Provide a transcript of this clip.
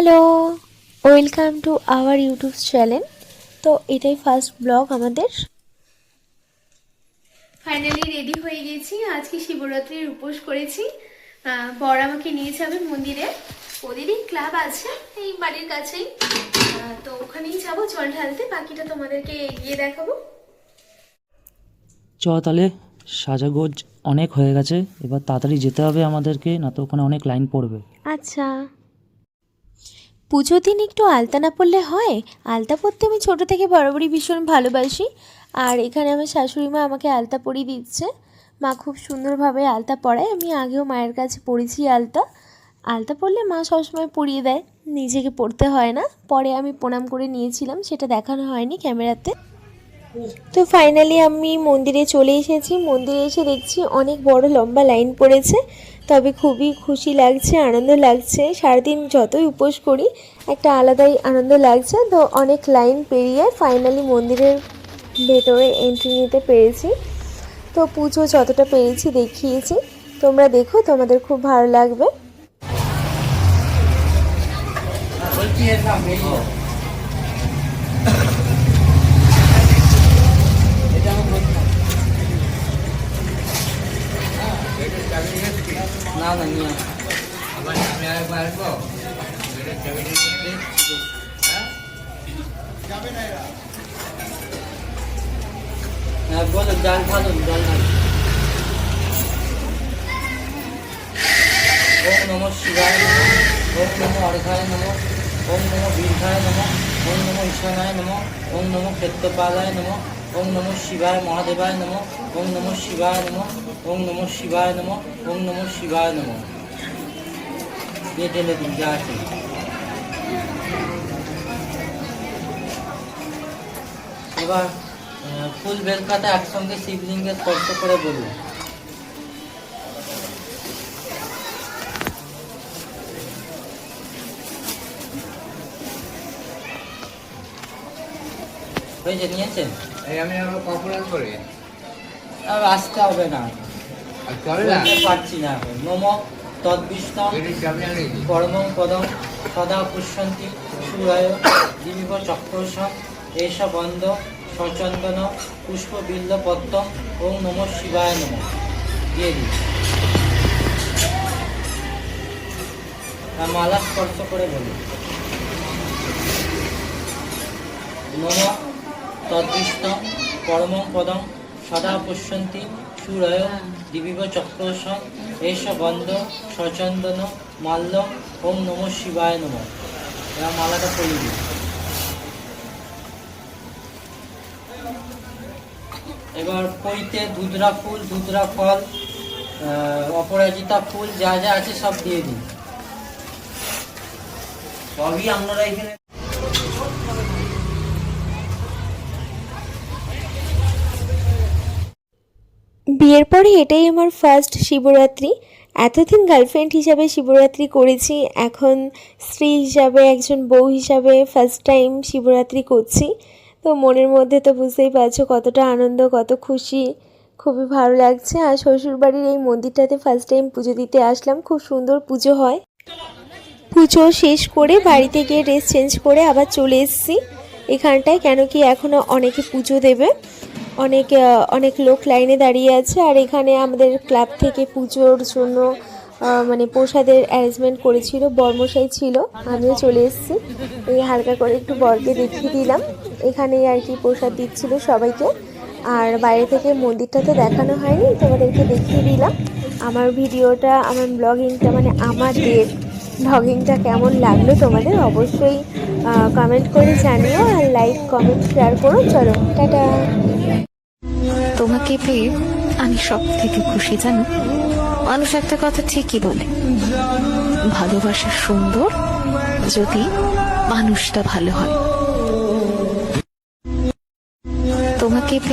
Hello, welcome to our YouTube channel. তো এটাই first blog আমাদের। ফাইনালি রেডি হয়ে গেছি। আজকে শিবরাত্রির উপোস করেছি। বর আমাকে নিয়ে যাবে মন্দিরে, ওদেরই ক্লাব আছে এই বাড়ির কাছেই। তো ওখানেই যাবো জল ঢালতে, বাকিটা তোমাদেরকে গিয়ে দেখাবো। তাহলে সাজাগোজ অনেক হয়ে গেছে, এবার তাড়াতাড়ি যেতে হবে আমাদেরকে, না তো ওখানে অনেক লাইন পড়বে। আচ্ছা, পুজোর দিন একটু আলতা না পরলে হয়? আলতা পরতে আমি ছোটো থেকে বরাবরই ভীষণ ভালোবাসি। আর এখানে আমার শাশুড়ি মা আমাকে আলতা পরিয়ে দিচ্ছে। মা খুব সুন্দরভাবে আলতা পরায়। আমি আগেও মায়ের কাছে পরেছি আলতা। আলতা পরলে মা সবসময় পরিয়ে দেয়, নিজেকে পরতে হয় না। পরে আমি প্রণাম করে নিয়েছিলাম, সেটা দেখানো হয়নি ক্যামেরাতে। তো ফাইনালি আমি মন্দিরে চলে এসেছি। মন্দিরে এসে দেখছি অনেক বড় লম্বা লাইন পড়েছে। তবে খুবই খুশি লাগছে, আনন্দ লাগছে। সারাদিন যতই উপোস করি একটা আলাদাই আনন্দ লাগছে। তো অনেক লাইন পেরিয়ে ফাইনালি মন্দিরের ভেতরে এন্ট্রি নিতে পেরেছি। তো পুজো যতটা পেরেছি দেখিয়েছি, তোমরা দেখো, তোমাদের খুব ভালো লাগবে। না না নিয়ে বলো, জল ঢালুন, জল ঢালুন। ওম নমঃ শিবায় নমঃ, ওম নমঃ অর্ঘায় নমঃ, ওম নমঃ বীর্ঘায় নমঃ, ওম নমঃ ঈশানায় নমঃ, ওম নমঃ ক্ষেত্রপালায় নমঃ, ওম নমঃ শিবায় মহাদেবায় নমঃ, ওম নমঃ শিবায় নমঃ, ওম নমঃ শিবায় নমঃ, ওম নমঃ শিবায় নমঃ। দিয়ে ঢেলে দিন যা আছে। এবার ফুল বেলপাতা একসঙ্গে শিবলিঙ্গে স্পর্শ করে বলুন। হয়েছে, নিয়েছেন? আমি আবার কপলাল করে আর আসতে হবে না, বলতে পারছি না। নম তদ্বিষ্ণু পরমং পদম সদা পুষ্যন্তি সুরায় দিবিব চক্রসম এষ বন্ধ সচন্দন পুষ্প বিল্ল পদ্ম ওং নম শিবায় নম। দিয়ে দিই। মালা স্পর্শ করে বলি। নম তদ্বিষ্ণু পরমং পদম সদা পুষ্যন্তি সুরয় দিবিব চক্রসম এষ বন্ধ সচন্দন মাল্য ওম নম শিবায় নম। এবার মালাটা পরিয়ে দিই। এবার পইতে দুধরা ফুল, দুধরা ফল, অপরাজিতা ফুল যা যা আছে সব দিয়ে দিই। সবই আপনারা এখানে। বিয়ের পরে এটাই আমার ফার্স্ট শিবরাত্রি। এতদিন গার্লফ্রেন্ড হিসাবে শিবরাত্রি করেছি, এখন স্ত্রী হিসাবে, একজন বউ হিসাবে ফার্স্ট টাইম শিবরাত্রি করছি। তো মনের মধ্যে তো বুঝতেই পারছো কতটা আনন্দ, কত খুশি, খুবই ভালো লাগছে। আর শ্বশুরবাড়ির এই মন্দিরটাতে ফার্স্ট টাইম পুজো দিতে আসলাম। খুব সুন্দর পুজো হয়। পুজো শেষ করে বাড়িতে গিয়ে ড্রেস চেঞ্জ করে আবার চলে এসেছি এখানটায়, কেন কি এখনও অনেকে পুজো দেবে। অনেক লোক লাইনে দাঁড়িয়ে আছে। আর এখানে আমাদের ক্লাব থেকে পুজোর জন্য মানে প্রসাদের অ্যারেঞ্জমেন্ট করেছিল, বরমশাই ছিল, আমিও চলে এসেছি। এই হালকা করে একটু বরকে দেখিয়ে দিলাম। এখানেই আর কি প্রসাদ দিচ্ছিল সবাইকে। আর বাইরে থেকে মন্দিরটা তো দেখানো হয়নি, তোমাদেরকে দেখিয়ে দিলাম। আমার ভিডিওটা, আমার ব্লগিংটা, মানে আমাদের ব্লগিংটা কেমন লাগলো তোমাদের অবশ্যই কমেন্ট করে জানিও। আর লাইক, কমেন্ট, শেয়ার করো। চলো, টাটা। তোমাকে পেয়ে আমি সব থেকে খুশি, জানো। মানুষ একটা কথা ঠিকই বলে, ভালোবাসা সুন্দর যদি মানুষটা ভালো হয়। তোমাকে পেয়ে